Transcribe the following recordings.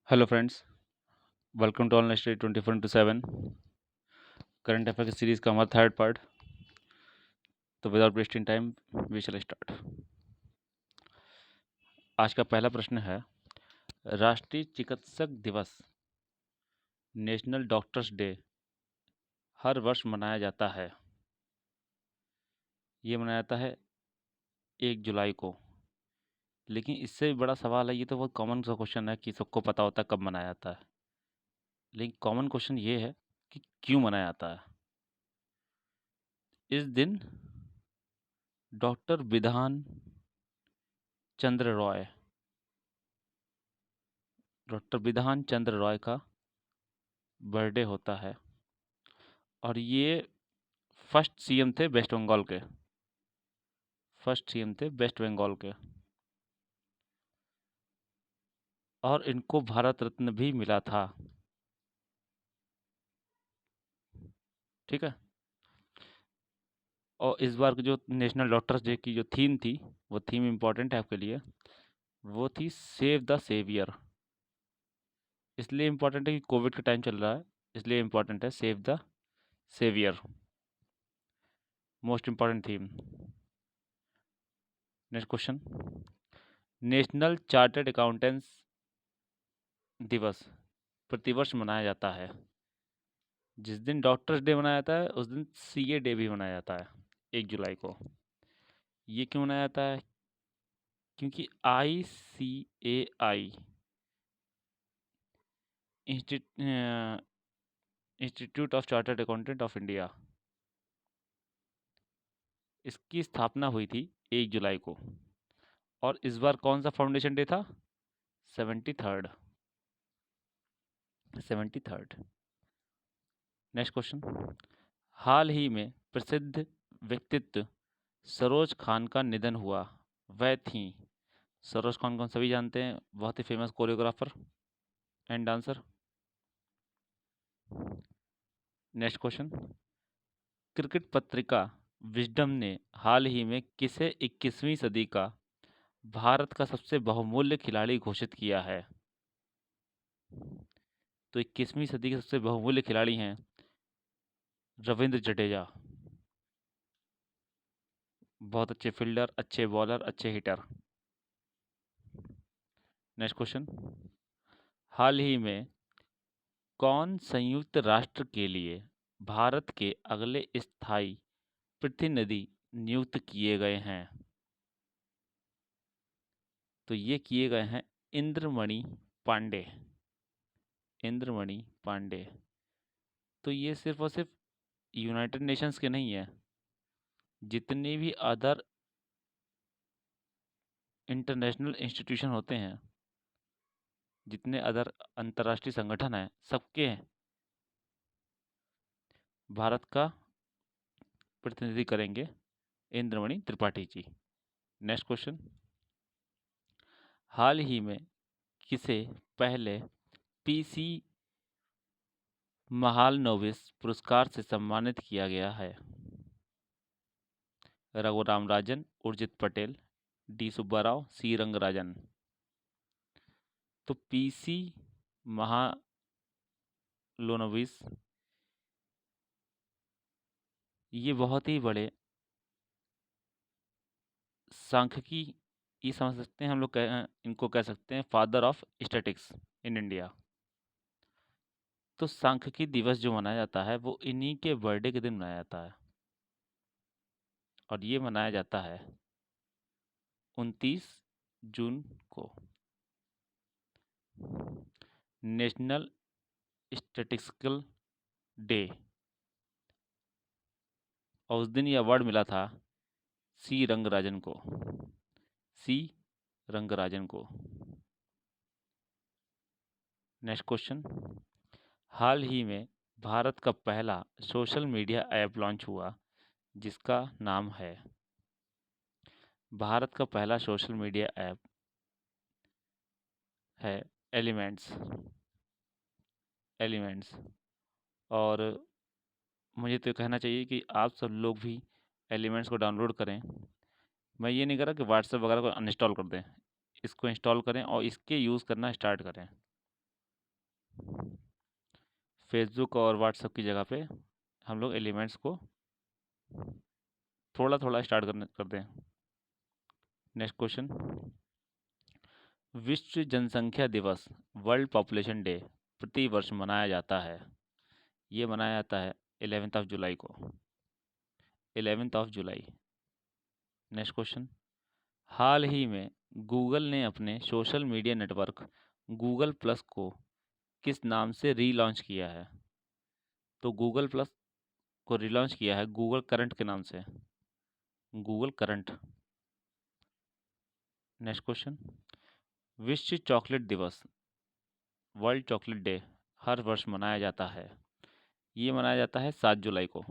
Hello friends, welcome to online study 24/7 current affair की series का हमारा थर्ड पार्ट। तो without wasting time we shall start. आज का पहला प्रश्न है, राष्ट्रीय चिकित्सक दिवस नेशनल डॉक्टर्स डे हर वर्ष मनाया जाता है। ये मनाया जाता है 1 जुलाई को। लेकिन इससे भी बड़ा सवाल है, ये तो बहुत कॉमन सा क्वेश्चन है कि सबको पता होता है कब मनाया जाता है। लेकिन कॉमन क्वेश्चन ये है कि क्यों मनाया जाता है। इस दिन डॉक्टर विधान चंद्र रॉय डॉक्टर विधान चंद्र रॉय का बर्थडे होता है और ये फर्स्ट सीएम थे वेस्ट बंगाल के। और इनको भारत रत्न भी मिला था। ठीक है। और इस बार की जो नेशनल डॉक्टर्स डे की जो थीम थी, वो थीम इम्पोर्टेंट है आपके लिए। वो थी सेव द सेवियर। इसलिए इम्पोर्टेंट है कि कोविड का टाइम चल रहा है, इसलिए इम्पोर्टेंट है save the saviour. Most important theme. Next question, national chartered accountants दिवस प्रतिवर्ष मनाया जाता है। जिस दिन डॉक्टर्स डे मनाया जाता है उस दिन सीए डे भी मनाया जाता है 1 जुलाई को। ये क्यों मनाया जाता है? क्योंकि ICAI institute of chartered accountant of India, इसकी स्थापना हुई थी 1 जुलाई को। और इस बार कौन सा फाउंडेशन डे था? 73rd। नेक्स्ट क्वेश्चन, हाल ही में प्रसिद्ध व्यक्तित्व सरोज खान का निधन हुआ, वह थी। सरोज खान को हम सभी जानते हैं, बहुत ही famous choreographer and dancer. Next question, cricket पत्रिका विजडम ने हाल ही में किसे 21वीं सदी का भारत का सबसे बहुमूल्य खिलाड़ी घोषित किया है? तो 21वीं सदी के सबसे बहुमूल्य खिलाड़ी हैं रविंद्र जडेजा। बहुत अच्छे फील्डर, अच्छे बॉलर, अच्छे हिटर। नेक्स्ट क्वेश्चन, हाल ही में कौन संयुक्त राष्ट्र के लिए भारत के अगले स्थायी प्रतिनिधि नियुक्त किए गए हैं? तो ये किए गए हैं इंद्रमणि पांडे। तो ये सिर्फ और सिर्फ यूनाइटेड नेशंस के नहीं है, जितने भी अदर इंटरनेशनल इंस्टीट्यूशन होते हैं, जितने अदर अंतर्राष्ट्रीय संगठन हैं, सबके भारत का प्रतिनिधि करेंगे इंद्रमणि त्रिपाठी जी। नेक्स्ट क्वेश्चन, हाल ही में किसे पहले पीसी महालनोबिस पुरस्कार से सम्मानित किया गया है? रघुराम राजन, उर्जित पटेल, डी सुब्बाराव, सी रंगराजन। तो पीसी महालोनोबिस ये बहुत ही बड़े सांख्यिकी, ये समझ सकते हैं हम लोग, इनको कह सकते हैं father of statics in India. तो सांख्यिकी दिवस जो मनाया जाता है वो इन्हीं के बर्थडे के दिन मनाया जाता है, और ये मनाया जाता है 29 जून को। National statistical day. और उस दिन ये अवार्ड मिला था सी रंगराजन को। नेक्स्ट क्वेश्चन, हाल ही में भारत का पहला सोशल मीडिया ऐप लॉन्च हुआ, जिसका नाम है, भारत का पहला सोशल मीडिया ऐप है एलिमेंट्स। और मुझे तो कहना चाहिए कि आप सब लोग भी एलिमेंट्स को डाउनलोड करें। मैं ये नहीं कर रहा कि व्हाट्सएप वगैरह को अनइंस्टॉल कर दें, इसको इंस्टॉल करें और इसके यूज़ करना स्टार्ट करें। फेसबुक और व्हाट्सएप की जगह पे हम लोग एलिमेंट्स को थोड़ा थोड़ा स्टार्ट कर दें। नेक्स्ट क्वेश्चन, विश्व जनसंख्या दिवस वर्ल्ड पॉपुलेशन डे प्रति वर्ष मनाया जाता है। ये मनाया जाता है 11th ऑफ जुलाई को, 11th of July. Next question, हाल ही में गूगल ने अपने social media network Google plus को किस नाम से रीलॉन्च किया है? तो गूगल प्लस को रीलॉन्च किया है गूगल करंट के नाम से, गूगल करंट। नेक्स्ट क्वेश्चन, विश्व चॉकलेट दिवस वर्ल्ड चॉकलेट डे हर वर्ष मनाया जाता है। ये मनाया जाता है 7 जुलाई को,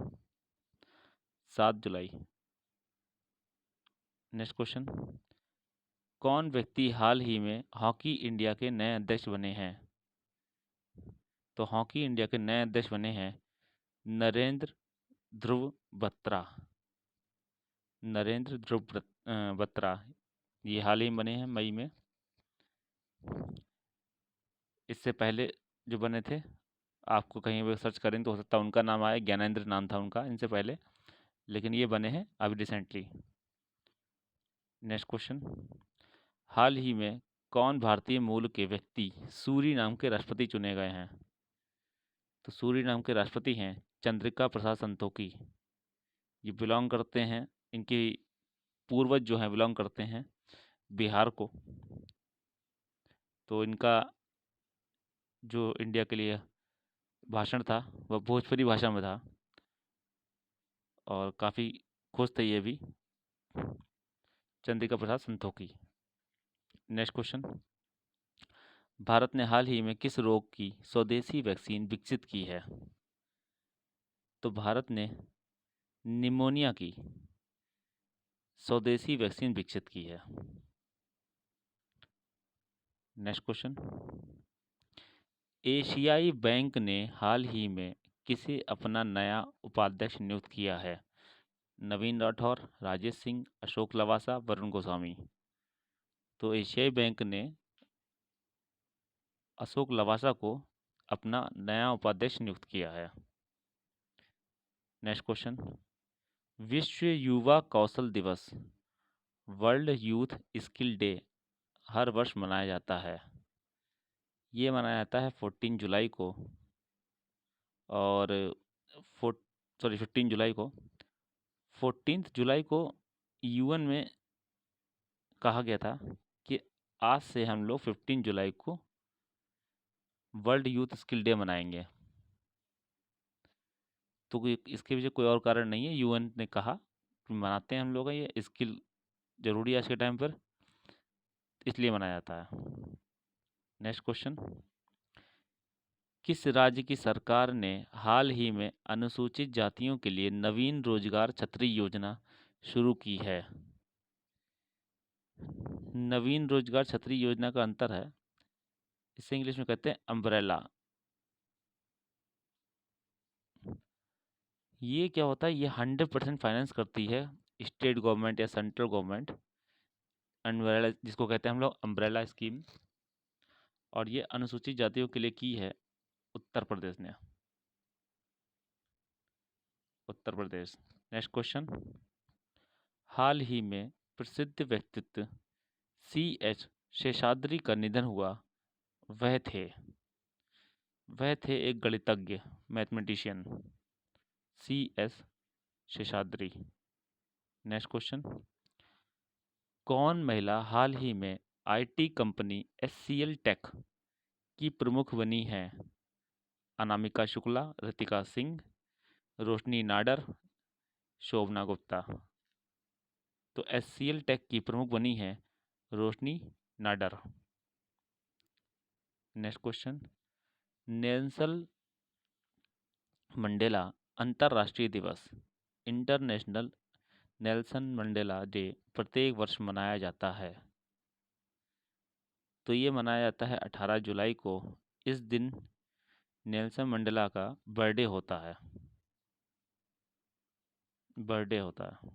7 जुलाई। नेक्स्ट क्वेश्चन, कौन व्यक्ति हाल ही में हॉकी इंडिया के नए अध्यक्ष बने हैं? तो हॉकी इंडिया के नए अध्यक्ष बने हैं नरेंद्र ध्रुव बत्रा, नरेंद्र ध्रुव बत्रा। ये हाल ही में बने हैं मई में। इससे पहले जो बने थे, आपको कहीं पर सर्च करें तो हो सकता है उनका नाम आए, ज्ञानेंद्र नाम था उनका इनसे पहले, लेकिन ये बने हैं अभी रिसेंटली। नेक्स्ट क्वेश्चन, हाल ही में कौन भारतीय मूल के व्यक्ति सूरी नाम के राष्ट्रपति चुने गए हैं? तो सूरी नाम के राष्ट्रपति हैं चंद्रिका प्रसाद संतोखी। ये बिलोंग करते हैं, इनकी पूर्वज जो हैं बिलोंग करते हैं बिहार को। तो इनका जो इंडिया के लिए भाषण था वह भोजपुरी भाषा में था और काफ़ी खुश थे ये भी, चंद्रिका प्रसाद संतोखी। नेक्स्ट क्वेश्चन, भारत ने हाल ही में किस रोग की स्वदेशी वैक्सीन विकसित की है? तो भारत ने निमोनिया की स्वदेशी वैक्सीन विकसित की है। नेक्स्ट क्वेश्चन, एशियाई बैंक ने हाल ही में किसे अपना नया उपाध्यक्ष नियुक्त किया है? नवीन राठौर, राजेश सिंह, अशोक लवासा, वरुण गोस्वामी। तो एशियाई बैंक ने अशोक लवासा को अपना नया उपाध्यक्ष नियुक्त किया है। नेक्स्ट क्वेश्चन, विश्व युवा कौशल दिवस वर्ल्ड यूथ स्किल डे हर वर्ष मनाया जाता है। ये मनाया जाता है 14 जुलाई को, और 15 जुलाई को, 14 जुलाई को यूएन में कहा गया था कि आज से हम लोग 15 जुलाई को वर्ल्ड यूथ स्किल डे मनाएंगे। तो इसके पीछे कोई और कारण नहीं है, यूएन ने कहा कि मनाते हैं हम लोग, ये स्किल जरूरी है आज के टाइम पर, इसलिए मनाया जाता है। नेक्स्ट क्वेश्चन, किस राज्य की सरकार ने हाल ही में अनुसूचित जातियों के लिए नवीन रोजगार छतरी योजना शुरू की है? नवीन रोजगार छतरी योजना का अंतर है, इसे इंग्लिश में कहते हैं अम्ब्रेला। ये क्या होता है, ये 100% फाइनेंस करती है स्टेट गवर्नमेंट या सेंट्रल गवर्नमेंट, अम्ब्रेला जिसको कहते हैं हम लोग अम्ब्रेला स्कीम, और ये अनुसूचित जातियों के लिए की है उत्तर प्रदेश ने, उत्तर प्रदेश। नेक्स्ट क्वेश्चन, हाल ही में प्रसिद्ध व्यक्तित्व C.H. शेषाद्री का निधन हुआ, वह थे एक गणितज्ञ, mathematician, C.S. Seshadri. Next question, कौन महिला हाल ही में आईटी कंपनी HCL टेक की प्रमुख बनी है? अनामिका शुक्ला, ऋतिका सिंह, रोशनी नाडर, शोभना गुप्ता। तो HCL टेक की प्रमुख बनी है Roshni Nadar. Next question, Nelson Mandela अंतर्राष्ट्रीय दिवस इंटरनेशनल नेल्सन मंडेला डे प्रत्येक वर्ष मनाया जाता है। तो ये मनाया जाता है 18 जुलाई को। इस दिन नेल्सन मंडेला का बर्थडे होता है, बर्थडे होता है।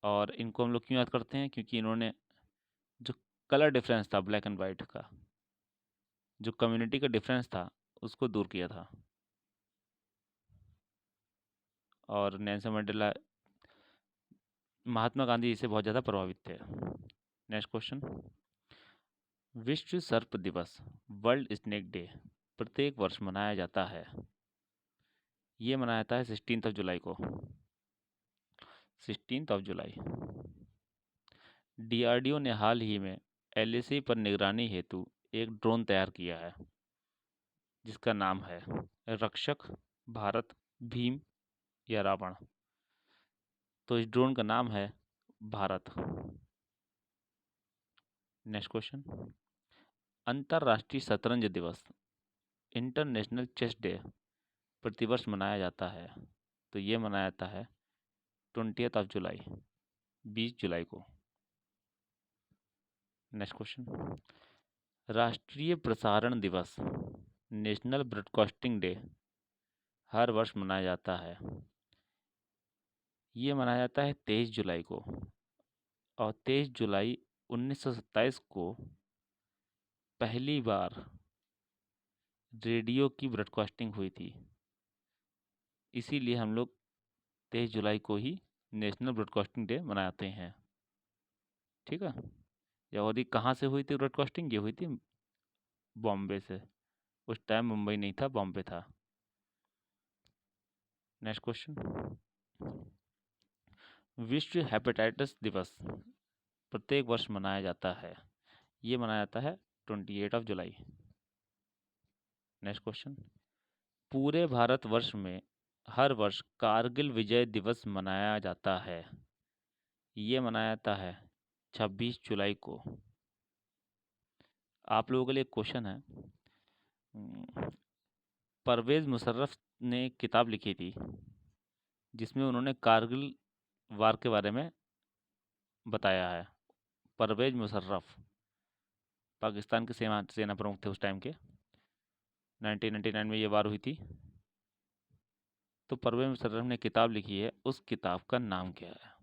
और इनको हम लोग क्यों याद करते हैं? क्योंकि इन्होंने जो कलर डिफरेंस था ब्लैक एंड वाइट का, जो कम्युनिटी का डिफरेंस था उसको दूर किया था। और नेल्सन मंडेला महात्मा गांधी जी से बहुत ज़्यादा प्रभावित थे। नेक्स्ट क्वेश्चन, विश्व सर्प दिवस वर्ल्ड स्नेक डे प्रत्येक वर्ष मनाया जाता है। ये मनाया जाता है 16 जुलाई को। 16 जुलाई। डीआरडीओ ने हाल ही में एलएसी पर निगरानी हेतु एक ड्रोन तैयार किया है जिसका नाम है रक्षक, भारत, भीम या रावण। तो इस ड्रोन का नाम है भारत। नेक्स्ट क्वेश्चन, अंतर्राष्ट्रीय शतरंज दिवस इंटरनेशनल चेस डे प्रतिवर्ष मनाया जाता है। तो ये मनाया जाता है 20 जुलाई, 20 जुलाई को। नेक्स्ट क्वेश्चन, राष्ट्रीय प्रसारण दिवस नेशनल ब्रॉडकास्टिंग डे हर वर्ष मनाया जाता है। ये मनाया जाता है 23 जुलाई को। और 23 जुलाई 1927 को पहली बार रेडियो की ब्रॉडकास्टिंग हुई थी। इसीलिए हम लोग 23 जुलाई को ही नेशनल ब्रॉडकास्टिंग डे मनाते हैं। ठीक है। ये और ये कहाँ से हुई थी ब्रॉडकास्टिंग? ये हुई थी बॉम्बे से। उस टाइम मुंबई नहीं था, बॉम्बे था। नेक्स्ट क्वेश्चन, विश्व हेपेटाइटिस दिवस प्रत्येक वर्ष मनाया जाता है। ये मनाया जाता है 28 जुलाई। नेक्स्ट क्वेश्चन, पूरे भारतवर्ष में हर वर्ष कारगिल विजय दिवस मनाया जाता है। ये मनाया जाता है 26 जुलाई को। आप लोगों के लिए क्वेश्चन है, परवेज़ मुशर्रफ ने किताब लिखी थी जिसमें उन्होंने कारगिल वार के बारे में बताया है। परवेज़ मुशर्रफ पाकिस्तान के सेना प्रमुख थे उस टाइम के। 1999 में ये वार हुई थी। तो परवेज़ मुशर्रफ ने किताब लिखी है, उस किताब का नाम क्या है?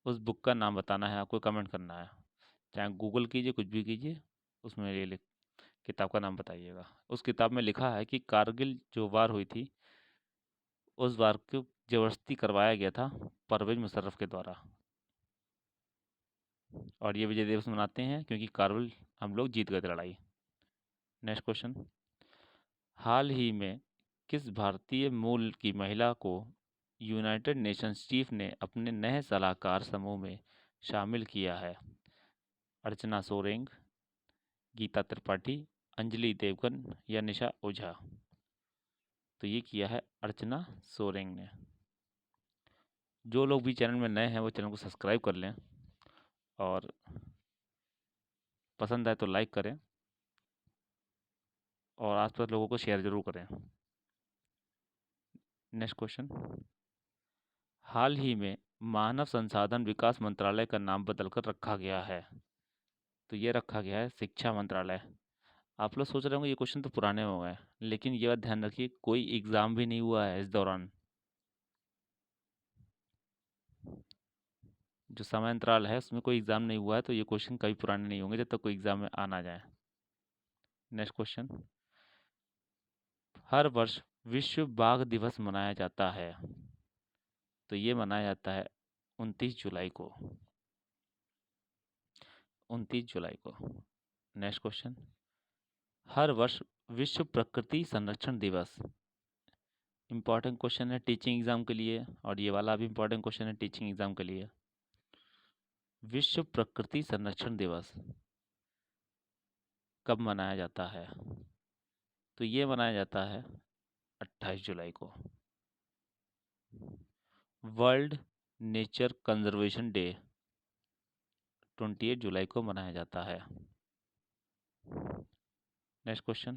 उस बुक का नाम बताना है आपको, कमेंट करना है। चाहे गूगल कीजिए, कुछ भी कीजिए, उसमें ये लिख किताब का नाम बताइएगा। उस किताब में लिखा है कि कारगिल जो वार हुई थी उस वार को ज़बरदस्ती करवाया गया था परवेज़ मुशर्रफ के द्वारा। और ये विजय दिवस मनाते हैं क्योंकि कारगिल हम लोग जीत गए थे लड़ाई। नेक्स्ट क्वेश्चन, हाल ही में किस भारतीय मूल की महिला को यूनाइटेड नेशंस चीफ ने अपने नए सलाहकार समूह में शामिल किया है? अर्चना सोरेंग, गीता त्रिपाठी, अंजलि देवगन या निशा ओझा? तो ये किया है अर्चना सोरेंग ने। जो लोग भी चैनल में नए हैं वो चैनल को सब्सक्राइब कर लें और पसंद आए तो लाइक करें और आसपास लोगों को शेयर ज़रूर करें। नेक्स्ट क्वेश्चन, हाल ही में मानव संसाधन विकास मंत्रालय का नाम बदलकर रखा गया है। तो ये रखा गया है शिक्षा मंत्रालय। आप लोग सोच रहे होंगे ये क्वेश्चन तो पुराने हो गए, लेकिन ये बात ध्यान रखिए कोई एग्ज़ाम भी नहीं हुआ है इस दौरान। जो समय अंतराल है उसमें कोई एग्ज़ाम नहीं हुआ है, तो ये क्वेश्चन कभी पुराने नहीं होंगे जब तक कोई एग्ज़ाम में आ ना जाए। नेक्स्ट क्वेश्चन, हर वर्ष विश्व बाघ दिवस मनाया जाता है। तो ये मनाया जाता है 29 जुलाई को। 29 जुलाई को। नेक्स्ट क्वेश्चन, हर वर्ष विश्व प्रकृति संरक्षण दिवस। इम्पॉर्टेंट क्वेश्चन है टीचिंग एग्ज़ाम के लिए, और ये वाला भी इम्पॉर्टेंट क्वेश्चन है टीचिंग एग्ज़ाम के लिए। विश्व प्रकृति संरक्षण दिवस कब मनाया जाता है? तो ये मनाया जाता है 28 जुलाई को। वर्ल्ड नेचर कंजर्वेशन डे 28 जुलाई को मनाया जाता है। नेक्स्ट क्वेश्चन,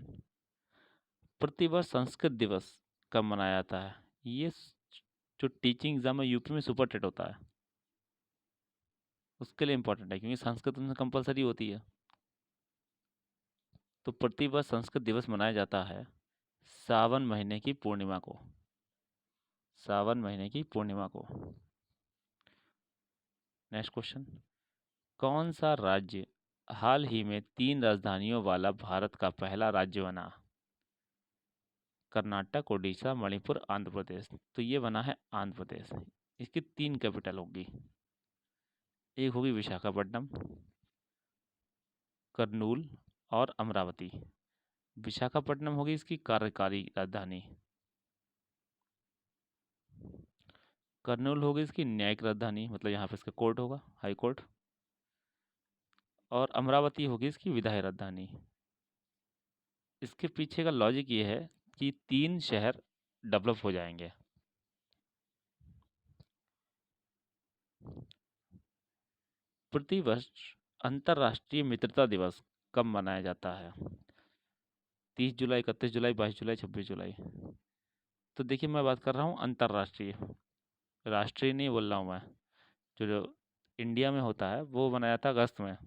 प्रतिवर्ष संस्कृत दिवस कब मनाया जाता है? ये जो टीचिंग एग्जाम है यूपी में सुपर टेट होता है, उसके लिए इम्पोर्टेंट है क्योंकि संस्कृत उनमें कंपलसरी होती है। तो प्रतिवर्ष संस्कृत दिवस मनाया जाता है सावन महीने की पूर्णिमा को। सावन महीने की पूर्णिमा को। नेक्स्ट क्वेश्चन, कौन सा राज्य हाल ही में 3 राजधानियों वाला भारत का पहला राज्य बना? कर्नाटक, उड़ीसा, मणिपुर, आंध्र प्रदेश। तो ये बना है आंध्र प्रदेश। इसकी 3 कैपिटल होगी। एक होगी विशाखापट्टनम, करनूल और अमरावती। विशाखापट्टनम होगी इसकी कार्यकारी राजधानी। करनूल होगी इसकी न्यायिक राजधानी, मतलब यहाँ पे इसका कोर्ट होगा, हाई कोर्ट। और अमरावती होगी इसकी विधायी राजधानी। इसके पीछे का लॉजिक ये है कि 3 शहर डेवलप हो जाएंगे। प्रतिवर्ष अंतर्राष्ट्रीय मित्रता दिवस कब मनाया जाता है? 30 जुलाई, 31 जुलाई, 22 जुलाई, 26 जुलाई। तो देखिए, मैं बात कर रहा हूँ अंतर्राष्ट्रीय, राष्ट्रीय नहीं बोल रहा हूँ मैं। जो इंडिया में होता है वो मनाया जाता है अगस्त में,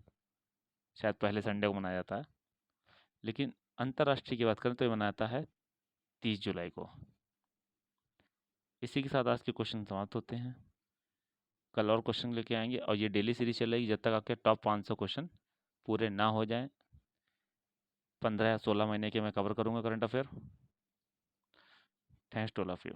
शायद पहले संडे को मनाया जाता है। लेकिन अंतर्राष्ट्रीय की बात करें तो ये मनाया जाता है 30 जुलाई को। इसी के साथ आज के क्वेश्चन समाप्त होते हैं। कल और क्वेश्चन लेके आएंगे, और ये डेली सीरीज चलेगी जब तक आपके टॉप 500 क्वेश्चन पूरे ना हो जाएं। 15 या 16 महीने के मैं कवर करूँगा current affair. Thanks to all of you.